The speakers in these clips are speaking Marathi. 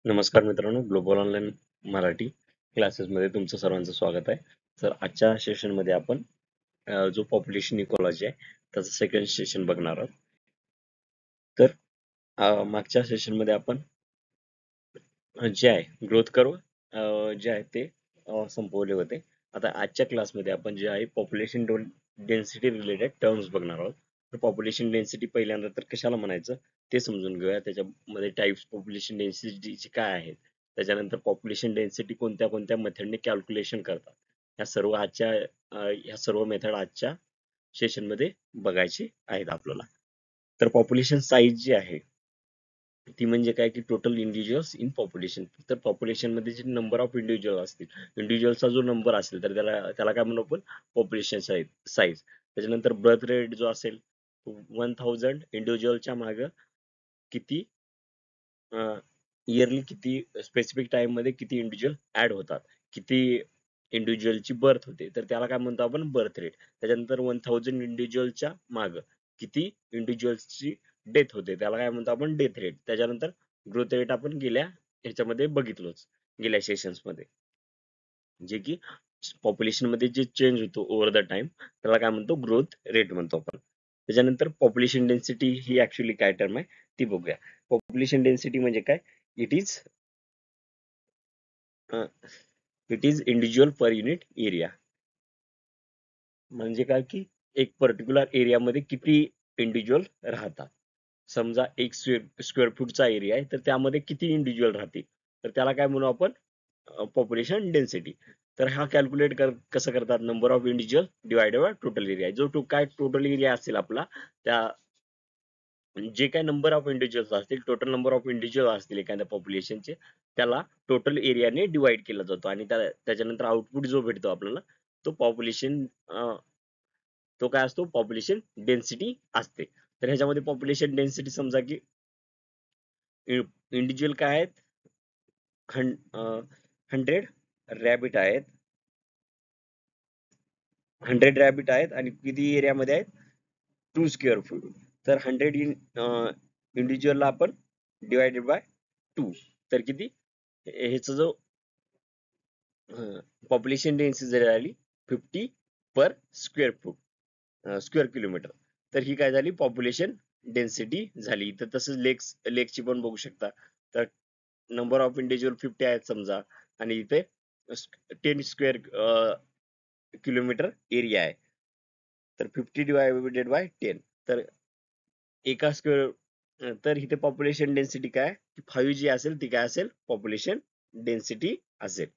नमस्कार मित्रांनो, ग्लोबल ऑनलाईन मराठी क्लासेसमध्ये तुमचं सर्वांचं स्वागत आहे. तर आजच्या सेशनमध्ये आपण जो पॉप्युलेशन इकॉलॉजी आहे त्याचं सेकंड सेशन बघणार आहोत. तर मागच्या सेशनमध्ये आपण जे आहे ग्रोथ कर्व जे आहे ते संपवले होते. आता आजच्या क्लासमध्ये आपण जे आहे पॉप्युलेशन डेन्सिटी रिलेटेड टर्म्स बघणार आहोत. तर पॉप्युलेशन डेन्सिटी पहिल्यांदा तर कशाला म्हणायचं ते समजून घेऊया. त्याच्यामध्ये टाइप्स पॉप्युलेशन डेन्सिटीचे काय आहेत, त्याच्यानंतर पॉप्युलेशन डेन्सिटी कोणत्या कोणत्या मेथडने कॅल्क्युलेशन करतात, ह्या सर्व मेथड आजच्या सेशनमध्ये बघायचे आहेत आपल्याला. तर पॉप्युलेशन साईज जी आहे ती म्हणजे काय की टोटल इंडिव्हिज्युअल्स इन पॉप्युलेशन. तर पॉप्युलेशन मध्ये जे नंबर ऑफ इंडिव्हिज्युअल असतील, इंडिव्हिज्युअलचा जो नंबर असेल तर त्याला त्याला काय म्हणू आपण, पॉप्युलेशन साईज. त्याच्यानंतर बर्थ रेट जो असेल 1000 इंडिव्हिज्युअलच्या मागे किती इयरली किती स्पेसिफिक टाइम मध्ये किती इंडिव्हिज्युअल ऍड होतात, किती इंडिव्हिज्युअलची बर्थ होते, तर त्याला काय म्हणतो आपण बर्थ रेट. त्याच्यानंतर 1000 इंडिव्हिज्युअलच्या माग किती इंडिव्हिज्युअल्सची डेथ होते त्याला काय म्हणतो आपण डेथ रेट. त्याच्यानंतर ग्रोथ रेट आपण गेल्या ह्याच्यामध्ये बघितलोच, गेल्या सेशन्स मध्ये, जे की पॉप्युलेशन मध्ये जे चेंज होतो ओव्हर द टाइम त्याला काय म्हणतो ग्रोथ रेट म्हणतो आपण. त्याच्यानंतर पॉप्युलेशन डेन्सिटी ही ऍक्च्युली काय टर्म आहे ती बघूया. पॉप्युलेशन डेन्सिटी म्हणजे काय, it is individual per unit area. म्हणजे काय की एक पर्टिक्युलर एरियामध्ये किती इंडिव्हिज्युअल राहतात. समजा एक स्क्वेअर फूटचा एरिया आहे तर त्यामध्ये किती इंडिव्हिज्युअल राहतील, तर त्याला काय म्हणू आपण पॉप्युलेशन डेन्सिटी. तर हा कॅल्क्युलेट कसं करतात, number of individual divided by total area. जो काय टोटल एरिया असेल आपला, त्या जे काय नंबर ऑफ इंडिव्हिज्युअल्स असतील, टोटल नंबर ऑफ इंडिव्हिज्युअल असतील एखाद्या पॉप्युलेशनचे, त्याला टोटल एरियाने डिवाइड केला जातो आणि त्याच्यानंतर आउटपुट जो भेटतो आपल्याला तो पॉप्युलेशन तो काय असतो, पॉप्युलेशन डेन्सिटी असते. तर ह्याच्यामध्ये पॉप्युलेशन डेन्सिटी समजा की इंडिव्हिज्युअल काय आहेत, 100 रॅबिट आहेत, 100 रॅबिट आहेत आणि किती एरियामध्ये आहेत, 2 स्क्वेअर फूट. तर 100 इंडिव्हिज्युअलला आपण डिवायडेड बाय 2, तर किती, ह्याचा जो पॉप्युलेशन डेन्सिटी जरी आली 50 पर स्क्वेअर किलोमीटर, तर ही काय झाली पॉप्युलेशन डेन्सिटी झाली. तर तसंच लेक्सची पण बघू शकता. तर नंबर ऑफ इंडिव्हिज्युअल 50 आहेत समजा आणि इथे 10 स्क्वेअर किलोमीटर एरिया आहे, तर 50 डिवायडेड बाय 10, तर एका स्क्वेअर, तर इथे पॉप्युलेशन डेन्सिटी काय, 5 जी असेल ती काय असेल, पॉप्युलेशन डेन्सिटी असेल,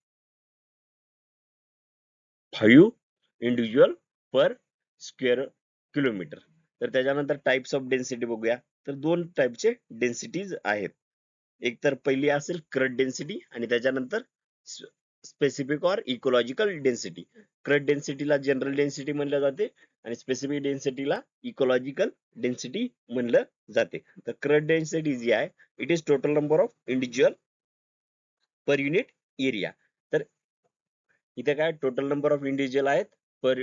5 इंडिव्हिज्युअल पर स्क्वेअर किलोमीटर. तर त्याच्यानंतर टाइप्स ऑफ डेन्सिटी बघूया. तर दोन टाइपचे डेन्सिटीज आहेत. एक तर पहिली असेल क्रट डेन्सिटी आणि त्याच्यानंतर specific or ecological density. Crude डेन्सिटीला जनरल डेन्सिटी म्हणलं जाते आणि स्पेसिफिक डेन्सिटीला इकोलॉजिकल डेन्सिटी म्हणलं जाते. तर क्रट डेन्सिटी जी आहे, it is total number of individual per unit area. तर इथे काय टोटल नंबर ऑफ इंडिव्हिज्युअल आहेत पर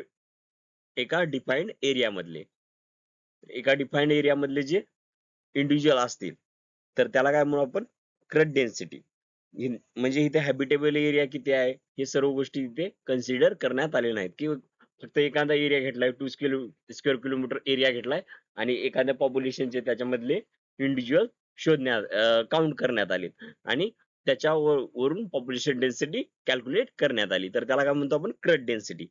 एका डिफाईन्ड एरिया मधले. एका डिफाईन्ड एरिया मधले जे इंडिव्हिज्युअल असतील तर त्याला काय म्हणू आपण, क्रट डेन्सिटी. म्हणजे इथे हॅबिटेबल एरिया किती आहे हे सर्व गोष्टी इथे कन्सिडर करण्यात आले नाहीत, की फक्त एखादा एरिया घेतलाय, 2 स्क्वेअर किलोमीटर एरिया घेतलाय आणि एखाद्या पॉप्युलेशनचे त्याच्यामधले इंडिव्हिज्युअल काउंट करण्यात आले आणि त्याच्या वरून पॉप्युलेशन डेन्सिटी कॅल्क्युलेट करण्यात आली, तर त्याला काय म्हणतो आपण क्रट डेन्सिटी.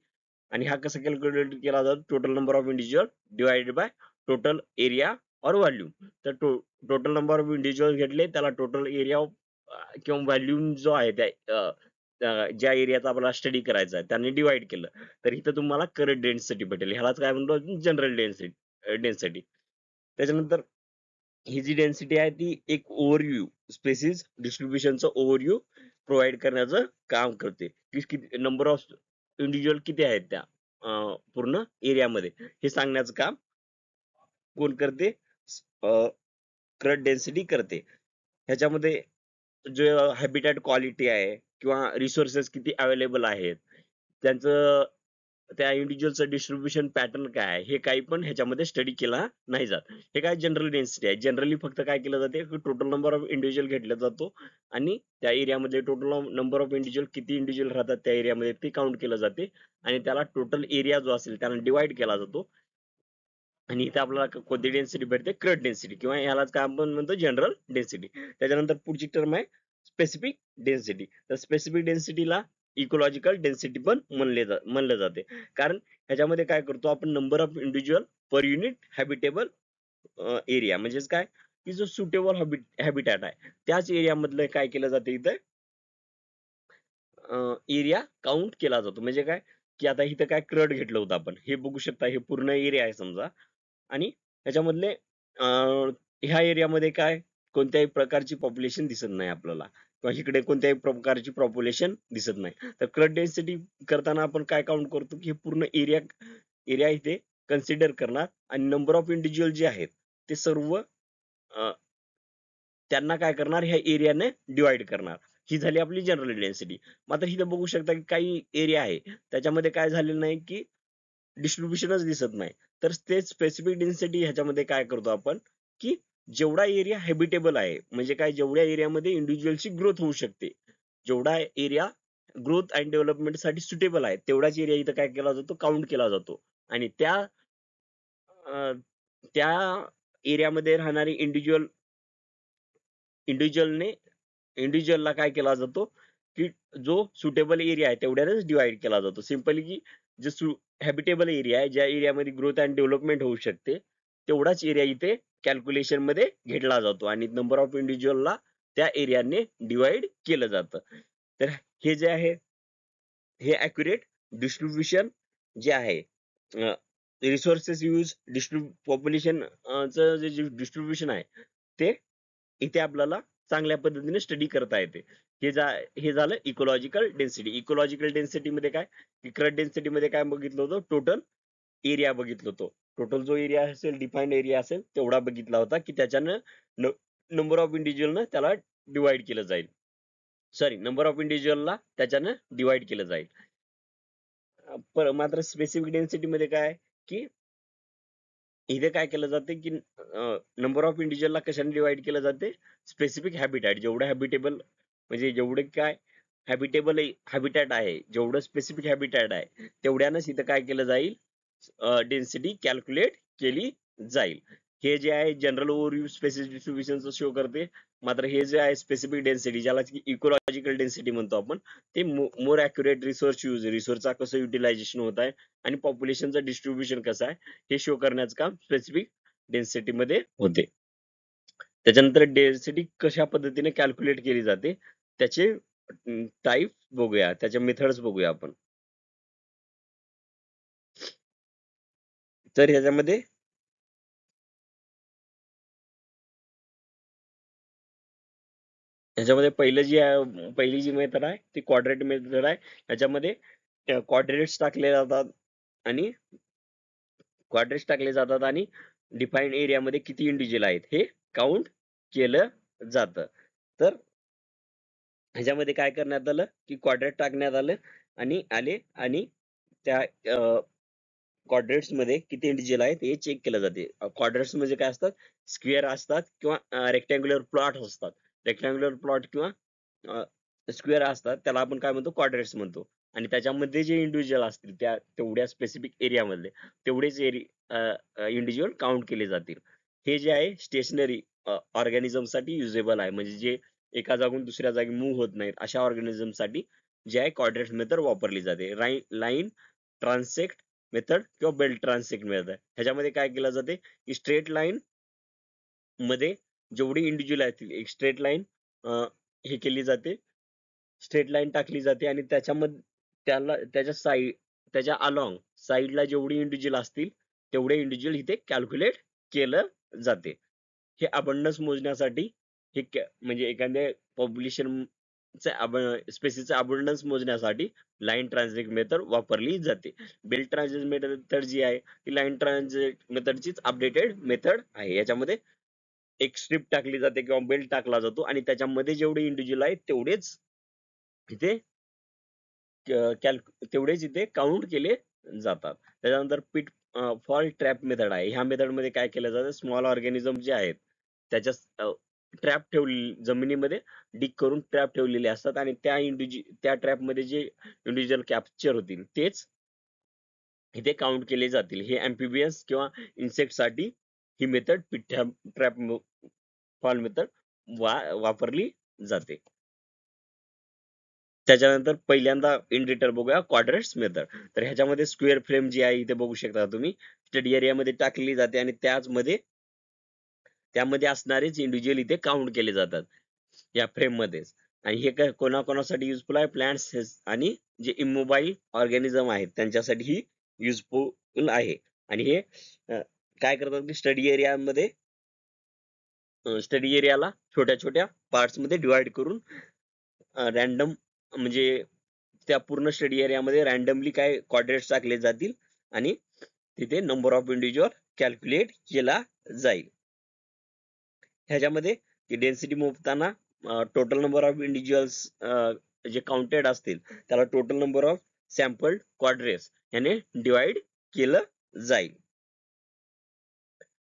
आणि हा कसा कॅल्क्युलेट केला जातो, total number of individual divided by total area और व्हॉल्यूम. तर टोटल नंबर ऑफ इंडिव्हिज्युअल घेतले त्याला टोटल एरिया किंवा व्हॉल्यूम जो आहे त्या ज्या एरियाचा आपल्याला स्टडी करायचा आहे त्याने डिवाइड केलं, तर इथं तुम्हाला करंट डेन्सिटी भेटेल. ह्यालाच काय म्हणतो, जनरल डेन्सिटी. त्याच्यानंतर ही जी डेन्सिटी आहे ती एक ओव्हरव्ह्यू, स्पेसिस डिस्ट्रीब्युशनचं ओव्हरव्ह्यू प्रोव्हाइड करण्याचं काम करते, की किती नंबर ऑफ इंडिव्हिज्युअल किती आहेत त्या पूर्ण एरियामध्ये हे सांगण्याचं काम कोण करते, क्रट डेन्सिटी करते. ह्याच्यामध्ये जे हॅबिटॅट क्वालिटी आहे किंवा रिसोर्सेस किती अवेलेबल आहेत, त्यांचं त्या इंडिव्हिज्युअलचं डिस्ट्रीब्युशन पॅटर्न काय आहे हे काही पण ह्याच्यामध्ये स्टडी केला नाही जात. हे काय जनरल डेन्सिटी आहे. जनरली फक्त काय केलं जाते, टोटल नंबर ऑफ इंडिव्हिज्युअल घेतला जातो आणि त्या एरियामध्ये टोटल नंबर ऑफ इंडिव्हिज्युअल किती इंडिव्हिज्युअल राहतात त्या एरियामध्ये ते काउंट केलं जाते आणि त्याला टोटल एरिया जो असेल त्याला डिवाइड केला जातो आणि इथे आपल्याला कोणती डेन्सिटी भेटते, क्रट डेन्सिटी, किंवा यालाच काय आपण म्हणतो जनरल डेन्सिटी. त्याच्यानंतर पुढची टर्म आहे स्पेसिफिक डेन्सिटी. तर स्पेसिफिक डेन्सिटीला इकोलॉजिकल डेन्सिटी पण म्हणलं जाते, कारण ह्याच्यामध्ये काय करतो आपण, number of individual per unit habitable area, म्हणजेच काय की जो सुटेबल हॅबिटॅट आहे त्याच एरिया मधलं काय केलं जाते, इथे एरिया काउंट केला जातो. म्हणजे काय की आता इथं काय क्रड घेतलं होतं आपण, हे बघू शकता, हे पूर्ण एरिया आहे समजा, आणि ह्याच्यामधले ह्या एरियामध्ये काय कोणत्याही प्रकारची पॉप्युलेशन दिसत नाही आपल्याला, किंवा इकडे कोणत्याही प्रकारची पॉप्युलेशन दिसत नाही. तर क्रट डेन्सिटी करताना आपण काय काउंट करतो की हे पूर्ण एरिया एरिया इथे कन्सिडर करणार आणि नंबर ऑफ इंडिव्हिज्युअल जे आहेत ते सर्व त्यांना काय करणार, ह्या एरियाने डिवाइड करणार. ही झाली आपली जनरल डेन्सिटी. मात्र इथे बघू शकता की काही एरिया आहे त्याच्यामध्ये काय झालेलं नाही की डिस्ट्रीब्युशनच दिसत नाही. तर ते स्पेसिफिक डेन्सिटी ह्याच्यामध्ये काय करतो आपण की जेवढा एरिया हॅबिटेबल आहे, म्हणजे काय, जेवढ्या एरियामध्ये इंडिव्हिज्युअलची ग्रोथ होऊ शकते, जेवढा एरिया ग्रोथ अँड डेव्हलपमेंट साठी सुटेबल आहे, तेवढाच एरिया इथं काय केला जातो, काउंट केला जातो. आणि अं, त्या एरियामध्ये राहणारी इंडिव्हिज्युअलने इंडिव्हिज्युअलला काय केला जातो की जो सुटेबल एरिया आहे तेवढ्यानेच डिवाइड केला जातो. सिंपली की जो हॅबिटेबल एरिया आहे, ज्या एरियामध्ये ग्रोथ अँड डेव्हलपमेंट होऊ शकते, तेवढाच एरिया इथे कॅल्क्युलेशन मध्ये घेतला जातो आणि नंबर ऑफ इंडिव्हिज्युअलला त्या एरियाने डिवाइड केलं जातं. तर हे जे आहे, हे अॅक्युरेट डिस्ट्रीब्युशन जे आहे, रिसोर्सेस यूज पॉप्युलेशन जे डिस्ट्रीब्युशन आहे ते इथे आपल्याला चांगल्या पद्धतीने स्टडी करता येते. हे झालं इकोलॉजिकल डेन्सिटी. इकोलॉजिकल डेन्सिटी मध्ये काय, क्रट डेन्सिटी मध्ये काय बघितलं होतं, टोटल एरिया बघितलं होतं. टोटल जो एरिया असेल, डिफाईन्ड एरिया असेल, तेवढा बघितला होता की त्याच्यानं नंबर ऑफ इंडिव्हिज्युअलनं त्याला डिवाइड केलं जाईल. सॉरी, नंबर ऑफ इंडिव्हिज्युअलला त्याच्यानं डिवाइड केलं जाईल. मात्र स्पेसिफिक डेन्सिटी मध्ये काय की इथे काय केलं जाते की नंबर ऑफ इंडिव्हिज्युअलला कशाने डिवाइड केलं जाते, स्पेसिफिक हॅबिटॅट, जेवढं हॅबिटेबल, म्हणजे जेवढे काय हॅबिटेबल हॅबिटॅट आहे, जेवढं स्पेसिफिक हॅबिटॅट आहे तेवढ्यानंच इथं काय केलं जाईल, डेन्सिटी कॅल्क्युलेट केली जाईल. हे जे आहे जनरल ओव्हरव्ह्यू स्पेसिफिक डिस्ट्रीब्युशनचं शो करते. मात्र हे जे आहे स्पेसिफिक डेन्सिटी, ज्याला इकोलॉजिकल डेन्सिटी म्हणतो आपण, ते मोर अॅक्युरेट रिसोर्स यूज, रिसोर्सचा कसं युटिलायझेशन होत आहे आणि पॉप्युलेशनचं डिस्ट्रीब्युशन कसं आहे हे शो करण्याचं काम स्पेसिफिक डेन्सिटी मध्ये होते. त्याच्यानंतर डेन्सिटी कशा पद्धतीने कॅल्क्युलेट केली जाते त्याचे टाईप बघूया, त्याचे मेथड्स बघूया आपण. तर ह्याच्यामध्ये पहिली जी मेथड आहे ती क्वाड्रेट मेथड आहे. याच्यामध्ये क्वाड्रेट्स टाकले जातात आणि डिफाईन्ड एरियामध्ये किती इंडिव्हिज्युअल आहेत हे काउंट केलं जातं. तर ह्याच्यामध्ये काय करण्यात आलं की क्वाड्रेट टाकण्यात आलं आणि त्या क्वाड्रेट्स मध्ये किती इंडिव्हिज्युअल आहेत हे चेक केलं जाते. क्वाड्रेट्स म्हणजे काय असतात, स्क्वेअर असतात किंवा रेक्टँग्युलर प्लॉट असतात. रेक्टँग्युलर प्लॉट किंवा स्क्वेअर असतात, त्याला आपण काय म्हणतो, क्वाड्रेट्स म्हणतो. आणि त्याच्यामध्ये जे इंडिव्हिज्युअल असतील त्या तेवढ्या स्पेसिफिक एरिया मधले तेवढेच इंडिव्हिज्युअल काउंट केले जातील. हे जे आहे स्टेशनरी ऑर्गॅनिझम साठी युजेबल आहे, म्हणजे जे एका जागून दुसऱ्या जागी मूव्ह होत नाहीत अशा ऑर्गॅनिझम साठी जे आहे क्वाड्रेट मेथड वापरली जाते. लाईन ट्रान्सेक्ट मेथड किंवा बेल्ट ट्रान्सेक्ट मेथड. ह्याच्यामध्ये काय केलं जाते की स्ट्रेट लाईन मध्ये जेवढी इंडिव्हिज्युअल आहेत एक स्ट्रेट लाईन हे केली जाते, स्ट्रेट लाईन टाकली जाते आणि त्याच्यामध्ये त्याच्या अलॉंग साईडला जेवढी इंडिव्हिज्युअल असतील तेवढे इंडिव्हिज्युअल इथे कॅल्क्युलेट केलं जाते. हे अबंडन्स मोजण्यासाठी, म्हणजे एखाद्या पॉप्युलेशन स्पेसिसचा अबंडन्स मोजण्यासाठी लाईन ट्रान्झिट मेथड वापरली जाते. बेल्ट ट्रान्झिट मेथड जी आहे ती लाईन ट्रान्झिट मेथडचीच अपडेटेड मेथड आहे. याच्यामध्ये एक स्ट्रिप टाकली जाते किंवा बेल्ट टाकला जातो आणि त्याच्यामध्ये जेवढे इंडिव्हिज्युअल आहेत तेवढेच इथे तेवढेच इथे काउंट केले जातात. त्याच्यानंतर पिट फॉल ट्रॅप मेथड आहे. ह्या मेथड मध्ये काय केलं जातं, स्मॉल ऑर्गॅनिझम जे आहेत त्याच्या ट्रॅप ठेवली जमिनीमध्ये डिग करून ट्रॅप ठेवलेले असतात आणि त्या ट्रॅप मध्ये जे इंडिव्हिज्युअल कॅप्चर होतील तेच इथे काउंट केले जातील. हे अँफिबियन्स किंवा इन्सेक्ट साठी ही मेथड ट्रॅप फॉल मेथड वापरली जाते. त्याच्यानंतर पहिल्यांदा इन डिटेल बघूया क्वाड्रंट्स मेथड. तर ह्याच्यामध्ये स्क्वेअर फ्रेम जी आहे इथे बघू शकता तुम्ही, स्टडी एरियामध्ये टाकली जाते आणि त्यामध्ये असणारेच इंडिव्हिज्युअल इथे काउंट केले जातात या फ्रेम मध्येच. आणि हे काय कोणाकोणासाठी युजफुल आहे, प्लांट्स आणि जे इमोबाईल ऑर्गॅनिझम आहेत त्यांच्यासाठी ही युजफुल आहे. आणि हे काय करतात की स्टडी एरियाला छोट्या छोट्या पार्ट्स मध्ये डिवाइड करून रॅन्डम म्हणजे त्या पूर्ण स्टडी एरियामध्ये रॅन्डमली काय क्वाड्रेट्स टाकले जातील आणि तिथे नंबर ऑफ इंडिव्हिज्युअल कॅल्क्युलेट केला जाईल. ह्याच्यामध्ये डेन्सिटी मोजताना टोटल नंबर ऑफ इंडिव्हिज्युअल्स जे काउंटेड असतील त्याला टोटल नंबर ऑफ सॅम्पल्ड क्वाड्रेट्स याने डिवाइड केलं जाईल.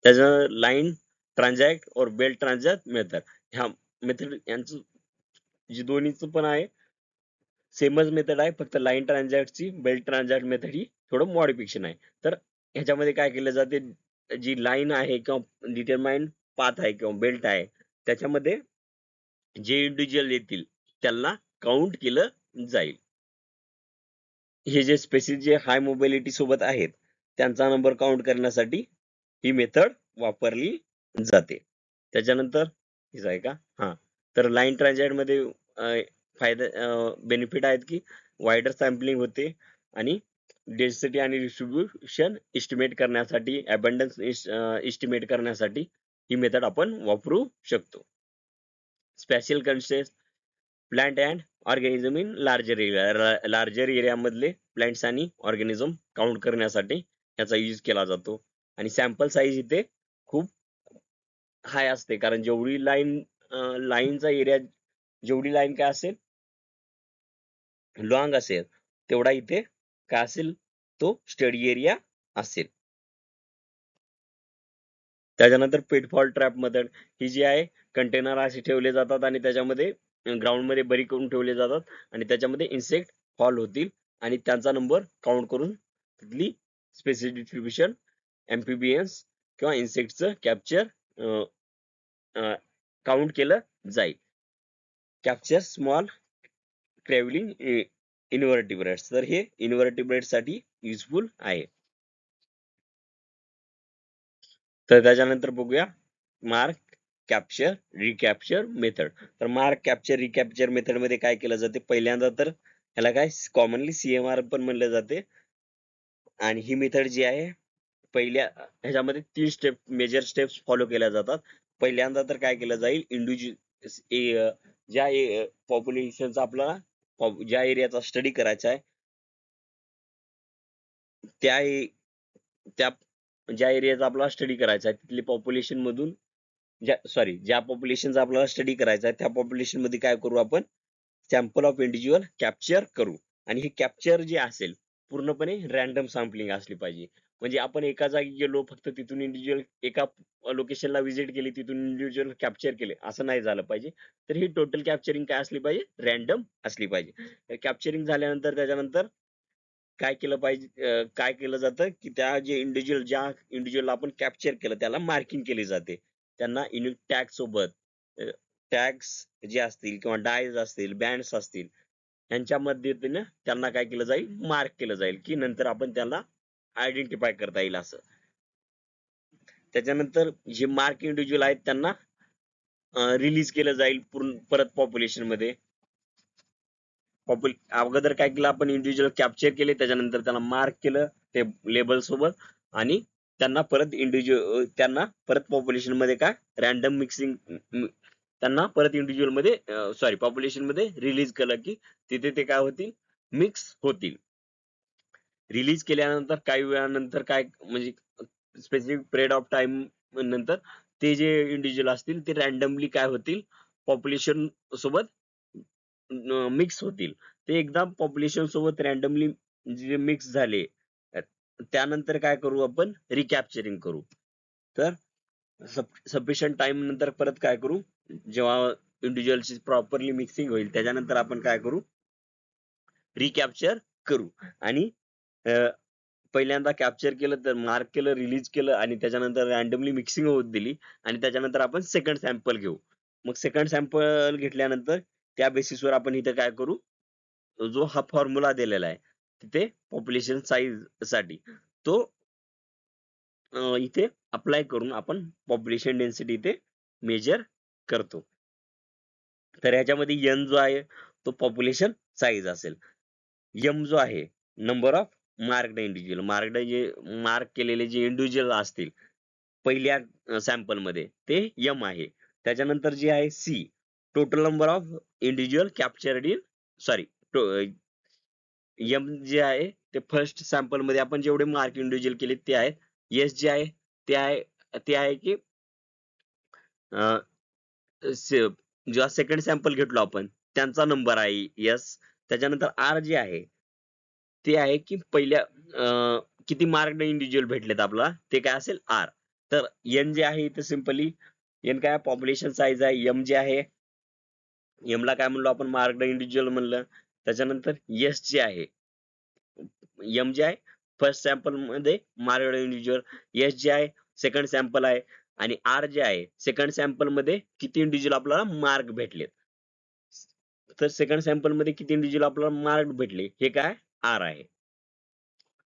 त्याचं लाईन ट्रान्झॅक्ट और बेल्ट ट्रान्झॅक्ट मेथड, ह्या मेथड यांचं जे दोन्हीचं पण आहे सेमच मेथड आहे, फक्त लाईन ट्रान्झॅक्टची बेल्ट ट्रान्झॅक्ट मेथड ही थोडं मॉडिफिकेशन आहे. तर ह्याच्यामध्ये काय केलं जाते, जी लाईन आहे किंवा डिटरमाइंड पाथ आहे किंवा बेल्ट आहे त्याच्यामध्ये जे इंडिव्हिज्युअल येतील त्यांना काउंट केलं जाईल. हे जे स्पेसिस जे हाय मोबिलिटी सोबत आहेत त्यांचा नंबर काउंट करण्यासाठी ही मेथड वापरली जाते. त्याच्यानंतर हेच आहे का, हा, तर लाईन ट्रान्झॅक्ट मध्ये बेनिफिट आहेत की वायडर सॅम्पलिंग होते आणि डेन्सिटी आणि डिस्ट्रीब्युशन एस्टिमेट करण्यासाठी, अबंडन्स एस्टिमेट करण्यासाठी ही मेथड आपण वापरू शकतो. Special concept plant and organism in larger area मधले प्लांट्स आणि ऑर्गॅनिझम काउंट करण्यासाठी याचा यूज केला जातो. आणि सॅम्पल साईज इथे खूप हाय असते, कारण जेवढी लाईनचा एरिया, जेवढी लाईन काय असेल लॉंग असेल तेवढा इथे काय असेल तो स्टडी एरिया असेल. त्याच्यानंतर पिटफॉल ट्रॅप मेथड ही जी आहे, कंटेनर असे ठेवले जातात आणि त्याच्यामध्ये ग्राउंड मध्ये बरी करून ठेवले जातात आणि त्याच्यामध्ये इन्सेक्ट फॉल होतील आणि त्यांचा नंबर काउंट करून तिथली स्पेसिफिक डिस्ट्रीब्युशन एम्फिबियन्स किंवा इन्सेक्टचं कॅप्चर काउंट केलं जाईल. कॅप्चर स्मॉल ट्रॅव्हलिंग इन्व्हर्टिब्रेट्स, तर हे इन्व्हर्टिब्रेट साठी युजफुल आहे. तर त्याच्यानंतर बघूया मार्क कॅप्चर रिकॅप्चर मेथड. तर मार्क कॅप्चर रिकॅप्चर मेथड मध्ये काय केलं जाते, पहिल्यांदा तर ह्याला काय कॉमनली CMR पण म्हणले जाते. आणि ही मेथड जी आहे पहिल्या ह्याच्यामध्ये 3 मेजर स्टेप्स फॉलो केल्या जातात. पहिल्यांदा तर काय केलं जाईल, इंडिव्हिज्युअल ज्या पॉप्युलेशनचा आपल्याला ज्या एरियाचा स्टडी करायचा आहे त्या त्या ज्या एरियाचा आपल्याला स्टडी करायचा आहे तिथली पॉप्युलेशन मधून ज्या पॉप्युलेशनचा आपल्याला स्टडी करायचा आहे त्या पॉप्युलेशन मध्ये काय करू आपण, सॅम्पल ऑफ इंडिव्हिज्युअल कॅप्चर करू. आणि हे कॅप्चर जे असेल पूर्णपणे रॅन्डम सॅम्पलिंग असली पाहिजे. म्हणजे आपण एका जागी गेलो फक्त तिथून इंडिव्हिज्युअल एका लोकेशनला व्हिजिट केली तिथून इंडिव्हिज्युअल कॅप्चर केले असं नाही झालं पाहिजे. तर ही टोटल कॅप्चरिंग काय असली पाहिजे, रॅन्डम असली पाहिजे. कॅप्चरिंग झाल्यानंतर त्याच्यानंतर काय केलं जातं की ज्या इंडिव्हिज्युअल आपण कॅप्चर केलं त्याला मार्किंग केली जाते. त्यांना युनिक टॅग सोबत टॅग्स जे असतील किंवा डायज असतील, बँड्स असतील यांच्या मदतीने त्यांना काय केलं जाईल, मार्क केलं जाईल की नंतर आपण त्यांना आयडेंटिफाय करता येईल असं. त्याच्यानंतर जे मार्क इंडिव्हिज्युअल आहेत त्यांना रिलीज केलं जाईल परत पॉप्युलेशन मध्ये. अगोदर काय केलं आपण, इंडिव्हिज्युअल कॅप्चर केले त्याच्यानंतर त्याला मार्क केलं ते लेबल सोबत आणि त्यांना परत पॉप्युलेशन मध्ये काय रॅन्डम मिक्सिंग त्यांना परत इंडिव्हिज्युअल मध्ये पॉप्युलेशन मध्ये रिलीज केलं की तिथे ते काय होतील, मिक्स होतील. रिलीज केल्यानंतर काही वेळानंतर काय म्हणजे स्पेसिफिक पिरियड ऑफ टाइम नंतर ते जे इंडिव्हिज्युअल असतील ते रॅन्डमली काय होतील, पॉप्युलेशन सोबत मिक्स होतील. ते एकदा पॉप्युलेशन सोबत रॅन्डमली जे मिक्स झाले त्यानंतर काय करू आपण, रिकॅप्चरिंग करू. तर सफिशियंट टाइम नंतर परत काय करू, जेव्हा इंडिव्हिज्युअलची प्रॉपरली मिक्सिंग होईल त्याच्यानंतर आपण काय करू, रिकॅप्चर करू. आणि पहिल्यांदा कॅप्चर केलं, तर मार्क केलं, रिलीज केलं आणि त्याच्यानंतर रॅन्डमली मिक्सिंग होत दिली आणि त्याच्यानंतर आपण सेकंड सॅम्पल घेऊ. मग सेकंड सॅम्पल घेतल्यानंतर त्या बेसिसवर आपण इथे काय करू, जो हा फॉर्म्युला दिलेला आहे तिथे पॉप्युलेशन साईज साठी तो इथे अप्लाय करून आपण पॉप्युलेशन डेन्सिटी इथे मेजर करतो. तर याच्यामध्ये एन जो आहे तो पॉप्युलेशन साईज असेल, एम जो आहे number of marked individual, mark केलेले जे इंडिव्हिज्युअल असतील पहिल्या सॅम्पल मध्ये ते एम आहे. त्याच्यानंतर जे आहे C, total number of individual captured in, sorry, M जे आहे ते फर्स्ट सॅम्पल मध्ये आपण जेवढे मार्क इंडिव्हिज्युअल केले ते आहेत. एस जे आहे ते आहे की जेव्हा सेकंड सॅम्पल घेतलो आपण त्यांचा नंबर आहे एस. त्याच्यानंतर आर जे आहे ते आहे की पहिल्या किती मार्क्ड इंडिव्हिज्युअल भेटलेत आपला ते काय असेल आर. तर एन जे आहे इथे सिंपली एन काय पॉप्युलेशन साईज आहे, एम जे आहे एम ला काय म्हणलो आपण, मार्क्ड इंडिव्हिज्युअल म्हणलं. त्याच्यानंतर एस जे आहे, एम जे आहे फर्स्ट सॅम्पल मध्ये मार्क्ड इंडिव्हिज्युअल, एस जे आहे सेकंड सॅम्पल आहे आणि आर जे आहे सेकंड सॅम्पल मध्ये किती इंडिव्हिज्युअल आपल्याला मार्क भेटलेत. तर सेकंड सॅम्पल मध्ये किती इंडिव्हिज्युअल आपल्याला मार्क भेटले हे काय आर आहे.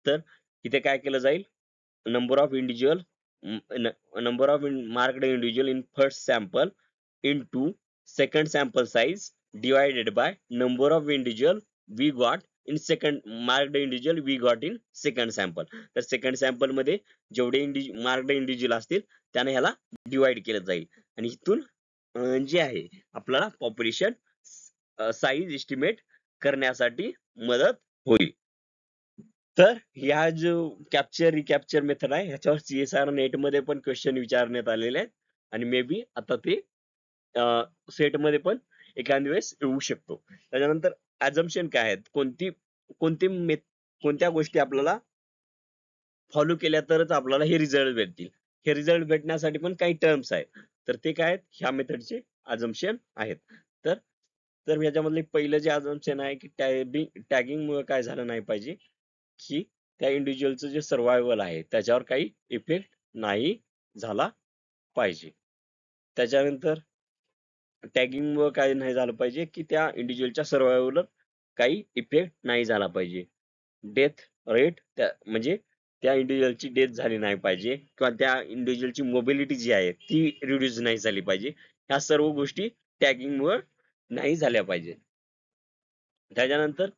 तर इथे काय केलं जाईल, number of individual number of marked individual in first sample into second sample size divided by number of individual we got in second marked individual we got in second sample. तर सेकंड सॅम्पल मध्ये जेवढे मार्क्ड इंडिव्हिज्युअल असतील त्याने ह्याला डिवाइड केलं जाईल आणि इथून जे आहे आपल्याला पॉप्युलेशन साईज एस्टिमेट करण्यासाठी मदत होईल. तर ह्या जो कॅप्चर रिकॅप्चर मेथड आहे ह्याच्यावर CSIR नेट मध्ये पण क्वेश्चन विचारण्यात आलेले आहेत आणि मे बी आता ते सेट मध्ये पण एखाद्या वेळेस येऊ शकतो. त्याच्यानंतर अजम्पशन काय आहेत, कोणत्या गोष्टी आपल्याला फॉलो केल्या तरच आपल्याला हे रिझल्ट भेटतील. हे रिझल्ट भेटण्यासाठी पण काही टर्म्स आहेत. तर ते काय आहेत, ह्या मेथडचे अजम्पशन आहेत. तर तर ह्याच्यामधले पहिलं जे अजम्पशन आहे की टॅगिंग मुळे काय झालं नाही पाहिजे, की त्या इंडिव्हिज्युअलचं जे सर्व्हायवल आहे त्याच्यावर काही इफेक्ट नाही झाला पाहिजे. त्याच्यानंतर टॅगिंग मुळे काय नाही झालं पाहिजे, की त्या इंडिव्हिज्युअलच्या सर्व्हायवलवर काही इफेक्ट नाही झाला पाहिजे. डेथ रेट म्हणजे त्या इंडिव्हिज्युअलची डेथ झाली नाही पाहिजे किंवा त्या इंडिव्हिज्युअलची मोबिलिटी जी आहे ती रिड्यूस नाही झाली पाहिजे. ह्या सर्व गोष्टी टॅगिंग मुळे नाही झाल्या पाहिजे. त्याच्यानंतर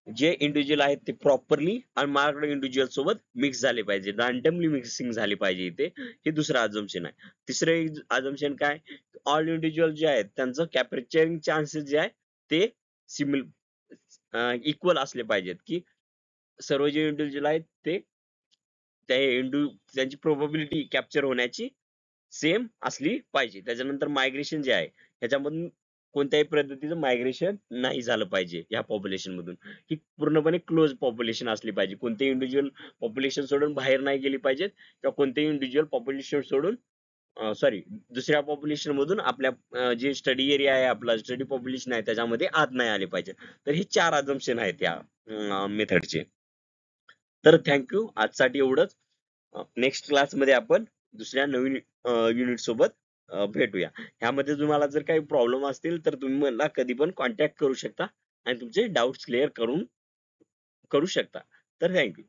जे इंडिव्हिज्युअल आहेत ते प्रॉपरली अनमार्क्ड इंडिव्हिज्युअल सोबत मिक्स झाले पाहिजे, रॅन्डमली मिक्सिंग झाली पाहिजे इथे. हे दुसरं अजम्पशन आहे. तिसरं अजम्पशन काय, ऑल इंडिव्हिज्युअल जे आहेत त्यांचं कॅप्चरिंग चान्सेस जे आहे ते इक्वल असले पाहिजेत, की सर्व जे इंडिव्हिज्युअल आहेत ते त्यांची प्रोबॅबिलिटी कॅप्चर होण्याची सेम असली पाहिजे. त्याच्यानंतर मायग्रेशन जे आहे ह्याच्यामधून कोणत्याही पद्धतीचं मायग्रेशन नाही झालं पाहिजे या पॉप्युलेशन मधून. ही पूर्णपणे क्लोज पॉप्युलेशन असली पाहिजे. कोणतेही इंडिव्हिज्युअल पॉप्युलेशन सोडून बाहेर नाही गेली पाहिजेत किंवा कोणतेही इंडिव्हिज्युअल पॉप्युलेशन सोडून सॉरी दुसऱ्या पॉप्युलेशन मधून आपल्या जे स्टडी एरिया आहे आपला स्टडी पॉप्युलेशन आहे त्याच्यामध्ये आत नाही आले पाहिजे. तर हे 4 अजम्पशन आहेत या मेथडचे. तर थँक्यू, आजसाठी एवढंच. नेक्स्ट क्लासमध्ये आपण दुसऱ्या नवीन युनिट सोबत भेटूया. ह्यामध्ये तुम्हाला जर काही प्रॉब्लेम असतील तर तुम्ही मला कधी पण कॉन्टॅक्ट करू शकता आणि तुमचे डाउट्स क्लिअर करू शकता. तर थँक्यू.